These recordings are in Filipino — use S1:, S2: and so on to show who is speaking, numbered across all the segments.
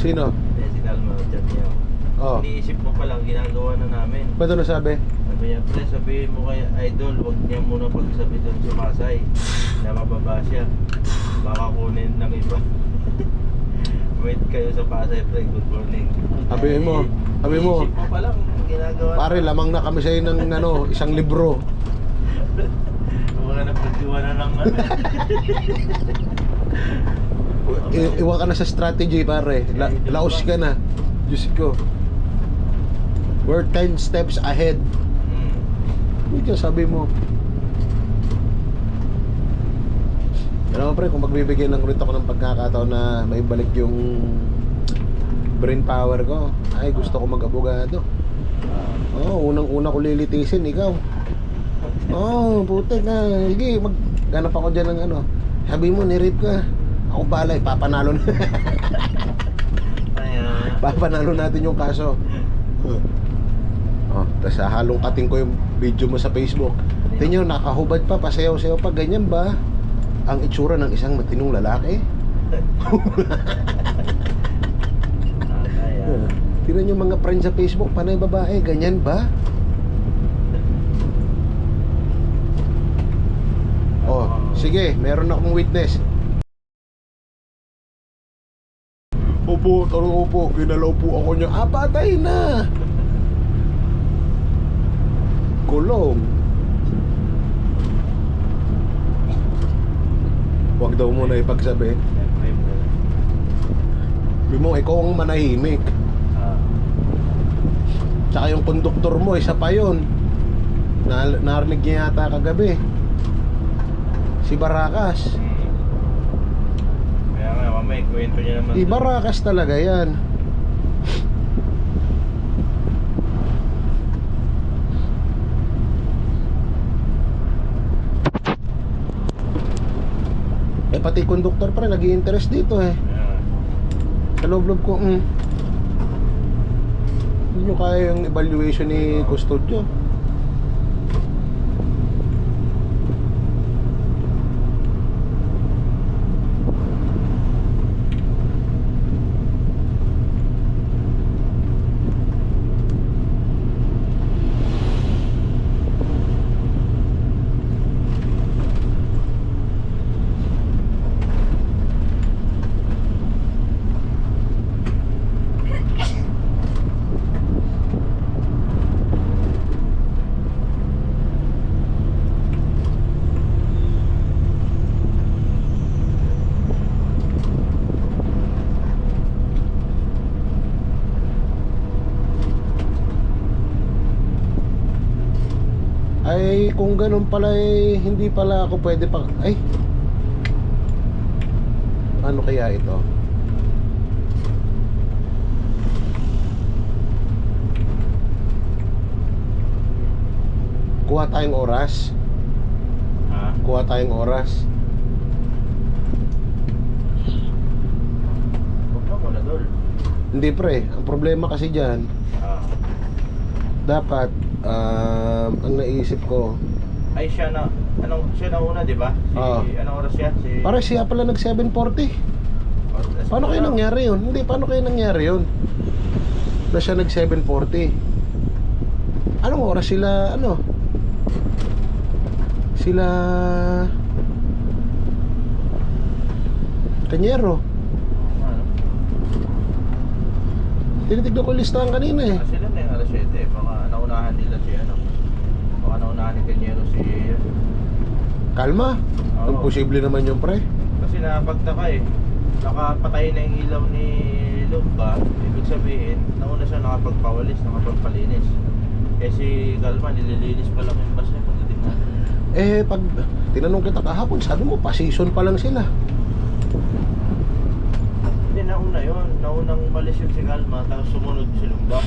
S1: Sino?
S2: Eh, si Kalma, chat niya.
S1: Oh.
S2: Iniisip mo pa lang, ginagawa na namin.
S1: Ba't ano sabi?
S2: Sabi niya, pre, sabihin mo kay Idol, huwag niya muna pagsabi doon sa Pasay na mababa siya. Baka kunin ng iba. Wait kayo sa Pasay, pre. Good morning.
S1: Sabihin mo, sabi mo,
S2: iniisip mo pa lang, ginagawa
S1: pare, lamang na kami sa'yo ng ano, isang libro.
S2: Mga napagdiwa na ng ano.
S1: Iwan ka na sa strategy, pare. Laos ka na. Diyos ko. We're 10 steps ahead. Medyo sabi mo. Alam mo, pre, kung magbibigay lang ulit ako ng pagkakataon na may balik yung brain power ko, ay gusto ko mag-abogado. Unang-una ko lilitisin, ikaw. Putik na. Sige, magganap ako dyan ng ano. Sabi mo, nirip ka. Ako bala, papanalo na. Papanalo natin yung kaso. Tapos halong kating ko yung video mo sa Facebook. Tingnan nyo, nakahubad pa, pasayaw-sayaw pa. Ganyan ba ang itsura ng isang matinong lalaki? Tingnan nyo mga friends sa Facebook, panay babae, ganyan ba? Sige, meron akong witness. Opo, ginalaw po ako niya. Patay na. Kulong. Huwag daw muna ipagsabi. Sabi mo, ikaw ang manahimik. Tsaka yung konduktor mo, isa pa yun. Narinig niya yata kagabi. Si Barakas.
S2: Kaya nga, mamay, kwento niya naman.
S1: Si Barakas talaga yan. Pati konduktor pa rin nag-i-interest dito eh. Sa loob-loob ko, hindi nyo kaya yung evaluation ni Custodio. Ay, kung ganun pala eh, hindi pala ako pwede pa. Ay, ano kaya ito? Kuha tayong oras. Kuha tayong oras.
S2: Huwag na muna, Dol.
S1: Hindi pre, ang problema kasi dyan, dapat ang naisip ko
S2: ay siya na una, di ba? Anong oras siya?
S1: para siya pala nag 7:40. Paano kayo nangyari yun? Hindi, paano kayo nangyari yun? Na siya nag 7:40. Anong oras sila, ano? Sila Kanyero. Tinitignan ko yung listahan kanina eh.
S2: Sila na yung alas 7. Baka naunahan nila si ano. Baka naunahan ni Kanyero si
S1: Kalma. Ang posible naman yung pre.
S2: Kasi napagtaka eh. Nakapatay na yung ilaw ni Lumba. Ibig sabihin, nauna siya nakapagpawalis, nakapagpalinis. Eh si Kalma, nililinis pa lang yung bus niya pagdating natin.
S1: Eh, pag tinanong kita kahapon, sabi mo, pa-season pa lang sila.
S2: Hindi, nauna yun. Naunang umalis yun si Kalma, tapos sumunod si Lumba.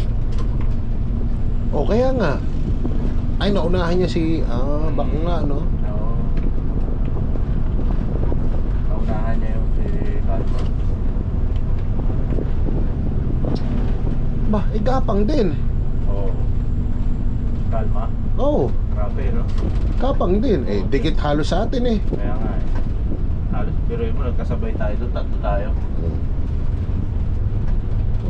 S1: O kaya nga. Ay, naunahan niya si, baka nga, no?
S2: Oo. Naunahan niya yung si Kalma.
S1: Ba, gapang din.
S2: Oo. Kalma?
S1: Oo,
S2: Grabe, no?
S1: kapang din. Eh, dikit halos sa atin eh.
S2: Kaya nga eh. Halos, pero mo, nagkasabay tayo doon, tatlo tayo.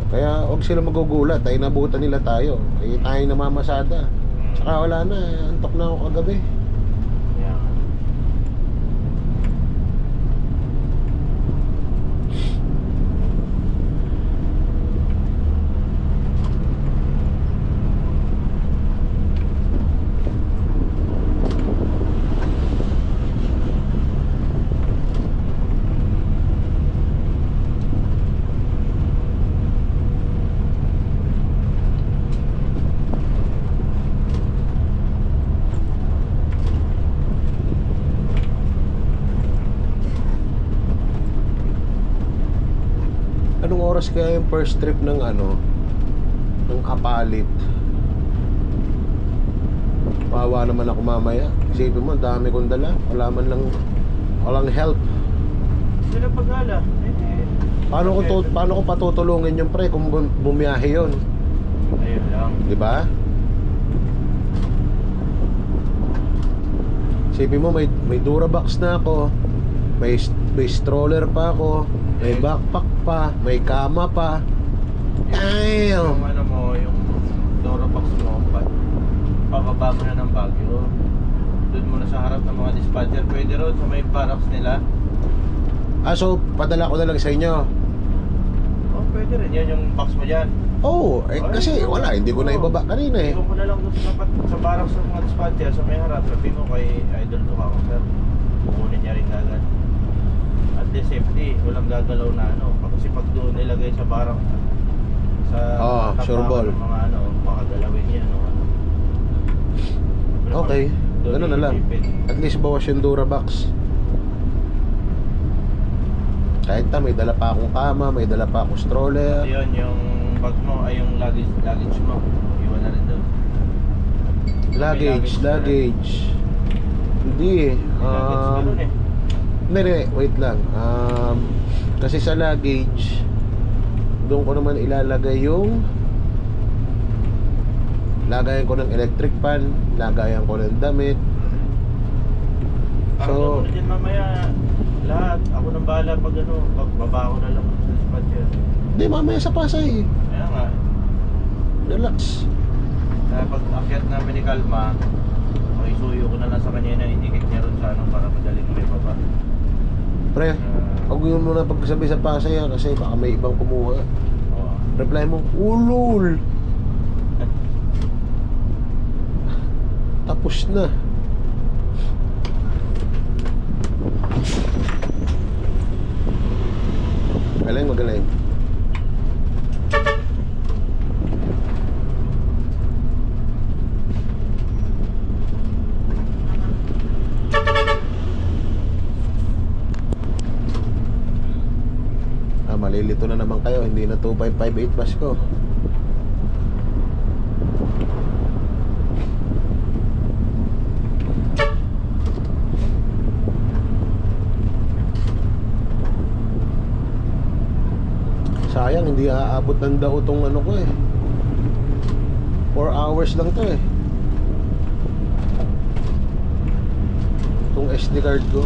S1: Kaya huwag sila magugulat, ay nabutan nila tayo. Eh tayo namamasada. Saka wala na, antok na ako kagabi.
S2: Yeah.
S1: Anong oras kaya yung first trip ng ano, ng Apalit? Pawa naman ako mamaya. Isipin mo, ang dami kong dala. Wala man lang, walang help.
S2: Sino pag-ala?
S1: Paano ko patutulungin yung pre kung bumiyahe yun?
S2: Ayun lang.
S1: Di ba? Isipin mo, may Durabox na ako. May stroller pa ako. May backpack pa. May kama pa.
S2: Yung
S1: Damn!
S2: ano mo, yung Durabox mo, pababa mo na ng Baguio. Doon mo na sa harap ng mga dispatcher. Pwede ron sa may barracks nila.
S1: So padala ko na lang sa inyo.
S2: Oh, pwede rin. Yan yung box mo dyan.
S1: Kasi wala, hindi ko na ibaba kanina eh.
S2: Iwan mo na lang doon sa barracks ng mga dispatcher sa may harap. Sabi mo kay Idol to ako, sir. Kukunin niya rin agad. At least safety, walang gagalaw na ano. Kasi pag doon nilagay sa barang sa
S1: sure ball.
S2: ng mga ano, makagalawin yan o ano. Pero
S1: Okay,
S2: pag doon
S1: ganun na lang.
S2: iipit.
S1: At least bawas yung Durabox. Kahit may dala pa akong kama, may dala pa akong stroller.
S2: Yun, yung bag mo ay yung luggage mo. Iwan na rin doon.
S1: Luggage. Hindi eh.
S2: Luggage ganun eh.
S1: Hindi, wait lang. Kasi sa luggage, doon ko naman ilalagay yung lagayan ko ng electric fan, lagayan ko ng damit.
S2: So, ano din mamaya lahat. Ako nang bahala pag ano, baba ko na lang sa dispatcher.
S1: Hindi, mamaya sa Pasay.
S2: Kaya nga,
S1: Relax.
S2: pag akyat namin ni Kalma, makisuyo ko na lang sa kanya na indicate niya ron sa ano para madaling may baba.
S1: Pre, huwag yun muna pagsabi sa Pasay kasi baka may ibang kumuha.
S2: Oo.
S1: Reply mo, ulul. Tapos na. Magaling. Malilito na naman kayo, hindi na 2558 bus ko. Sayang, hindi aabot ng dao tong ano ko eh. 4 hours lang to eh. Tong SD card ko.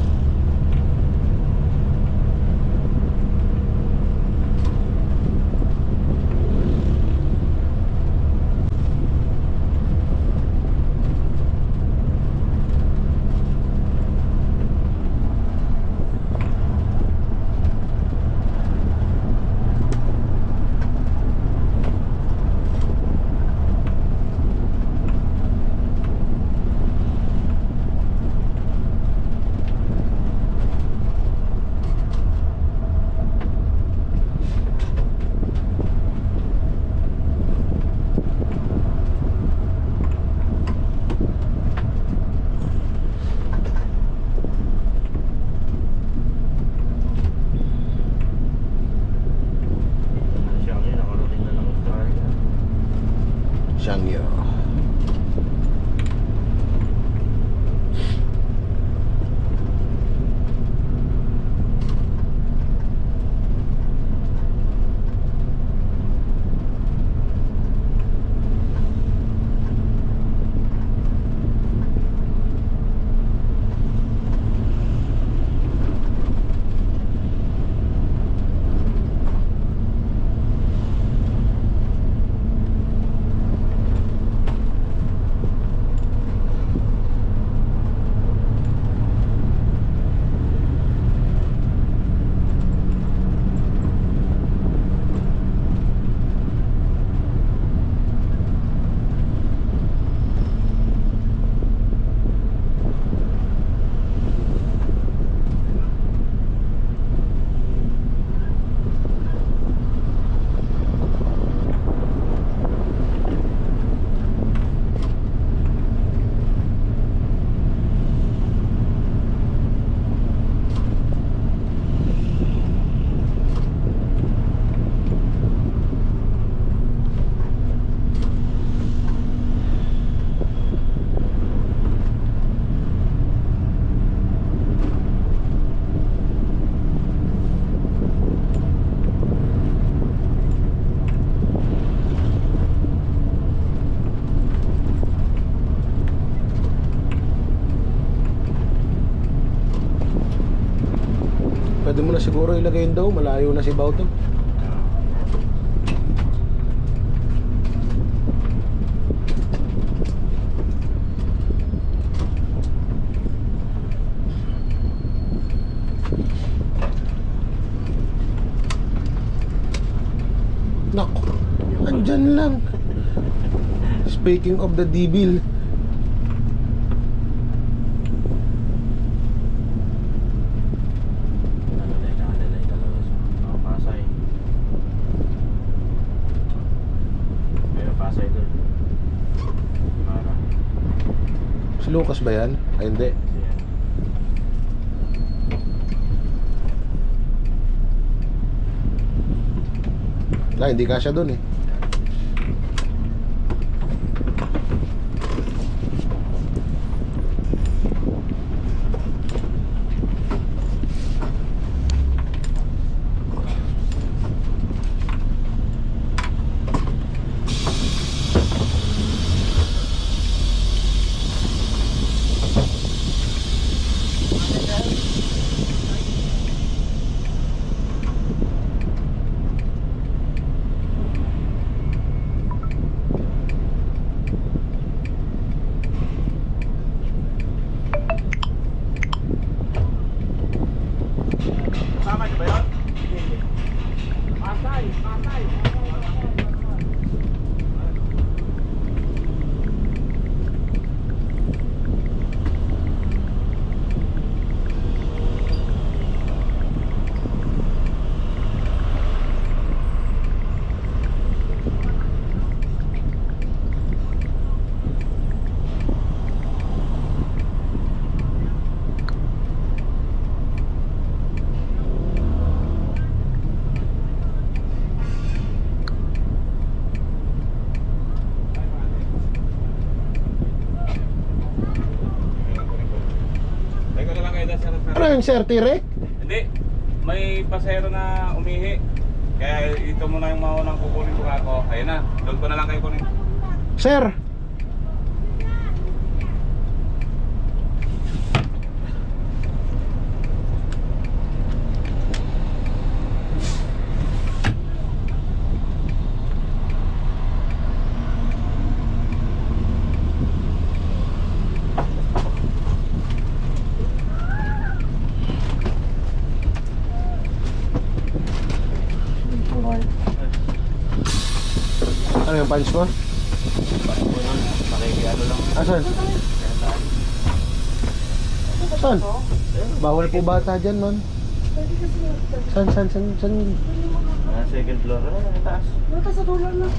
S1: Pwede mo na siguro ilagay yun daw, malayo na si Bauto. Nako, andyan lang. Speaking of the devil,
S2: Pasay. May Pasay doon. Mara.
S1: si Lucas ba yan? Ay hindi.
S2: Ayan.
S1: Hindi kasya dun eh.
S2: Kasama niyo ba yun?
S3: Pasay, Pasay.
S4: Teka na lang kayo dahil sa
S1: Ano yung Sir Tirek?
S4: Hindi, may pasero na umihi. Kaya ito muna yung maunang kukunin ko ako. Ayun na, doon ko na lang kayo kunin.
S1: Sir! Ano yung punch mo?
S2: Makikiano lang.
S1: Asan? Saan? Bawal po bata dyan, man. San?
S2: Second floor. Ano na taas?
S3: Nata sa dulo na.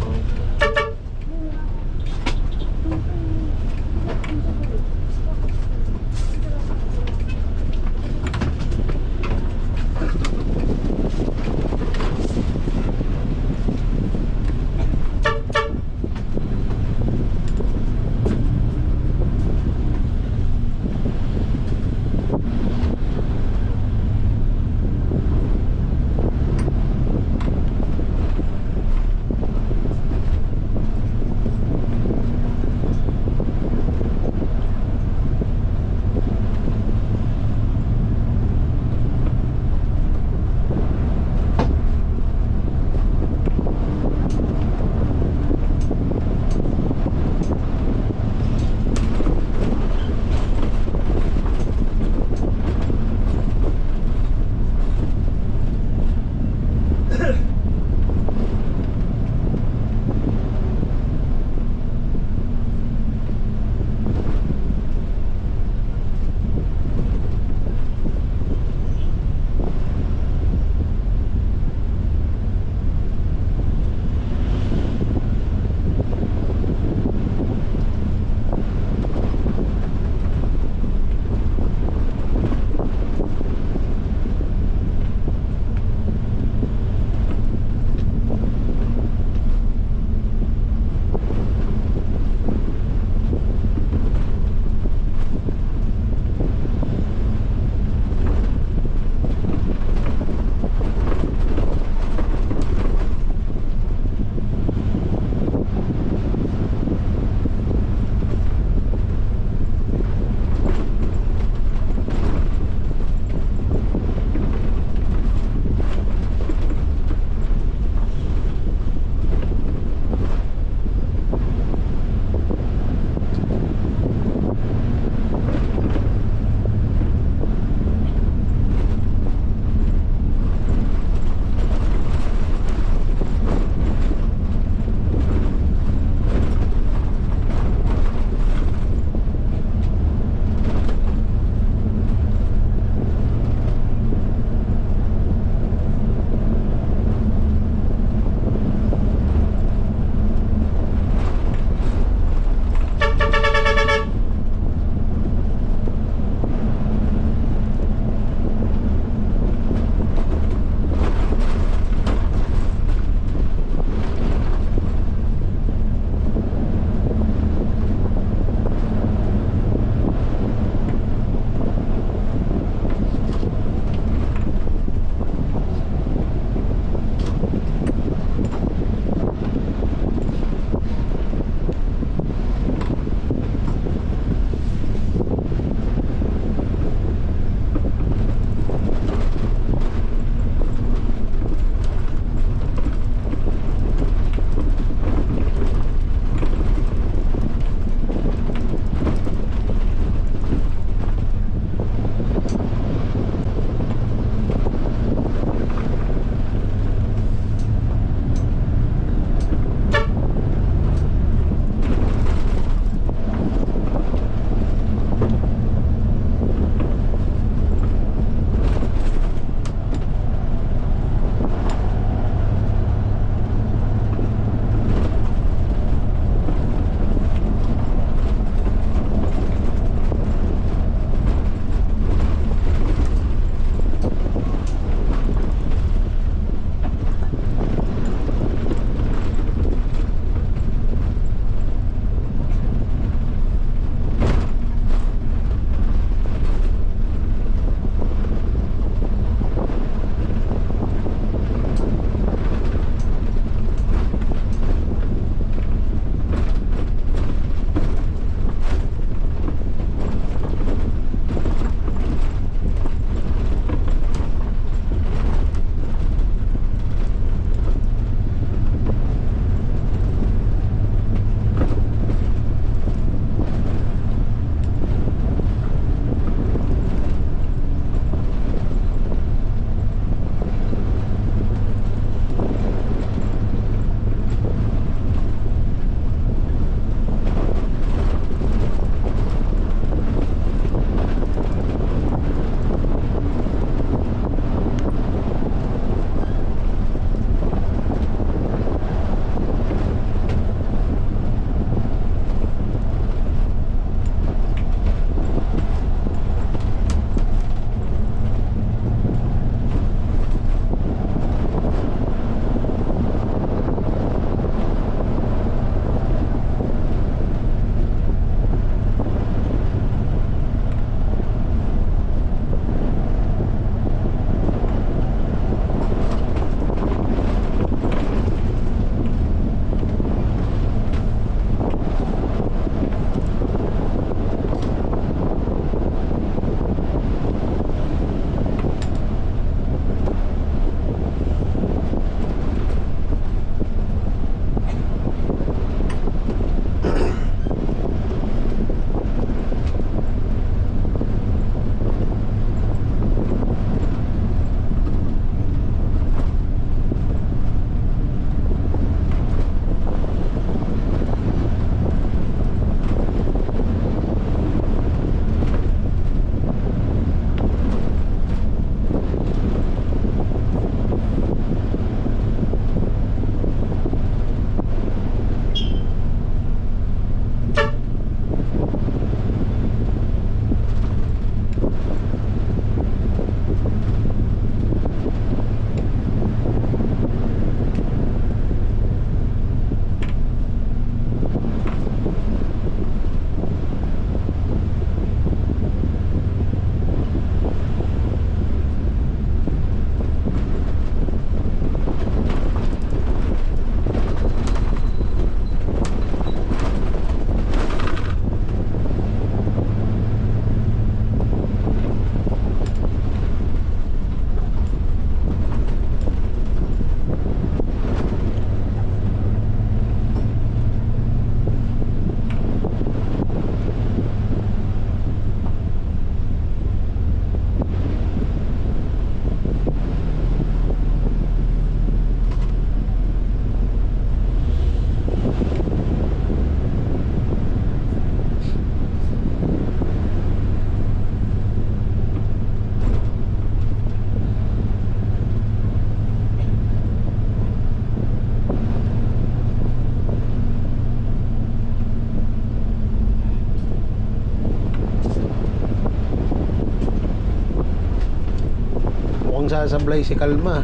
S1: sasablay si Kalma.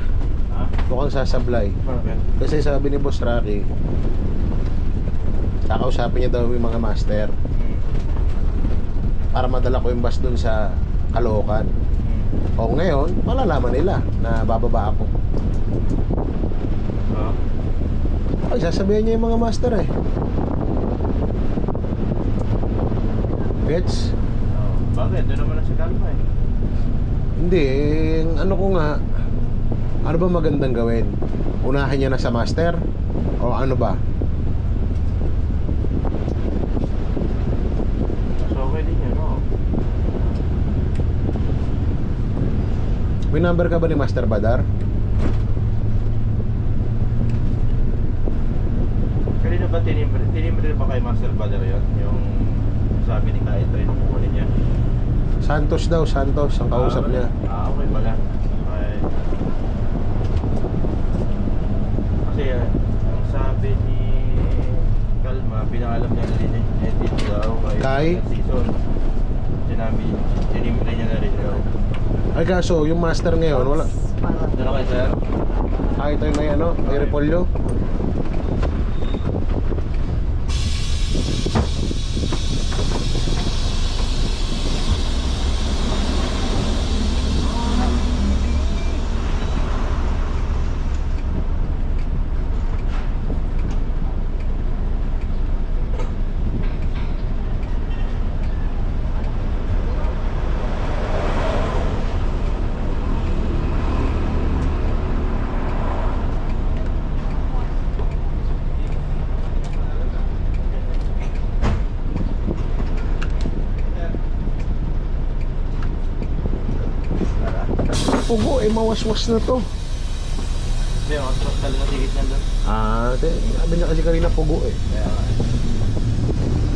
S2: Ha?
S1: Mukhang sasablay.
S2: Bakit?
S1: Kasi sabi ni Boss Rocky, kakausapin niya daw yung mga master para madala ko yung bus dun sa Caloocan. O ngayon, malalaman nila na bababa ako.
S2: Ha?
S1: Ay, sasabihin niya yung mga master eh. Gets?
S2: Oh, bakit? Doon naman na si Kalma eh.
S1: Hindi, ano ko nga, ano ba magandang gawin? Unahin niya na sa master? O ano ba?
S2: Mas okay din yun, no?
S1: May number ka ba ni Master Badar?
S2: Kanina ba tinimbre ba kay Master Badar yun? Yung sabi ni Kaito yung kukunin niya?
S1: Santos daw, Santos ang kausap niya.
S2: Okay pala. Okay. Kasi ang sabi ni Kalma, pinangalam niya na rin yung edit daw
S1: Kay?
S2: season. Sinabi, tinimbre niya na rin daw.
S1: Ay kaso, yung master ngayon, wala.
S2: Ano kay sir?
S1: Ah, ito yung may ano, may repolyo. Pugo, eh mawaswas na to.
S2: Hindi, mas talaga tigit niyan doon.
S1: Ah, sabi niya kasi kanina pugo eh.
S2: Kaya nga.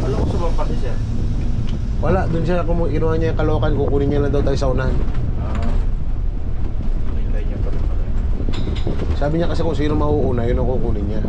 S2: Alam ko sa bang si sir?
S1: Wala, dun siya kinuha niya yung Caloocan, kukunin niya lang daw tayo sa unahan.
S2: Hintay niya pa rin pala.
S1: Sabi niya kasi kung sino mauuna, yun ang kukunin niya.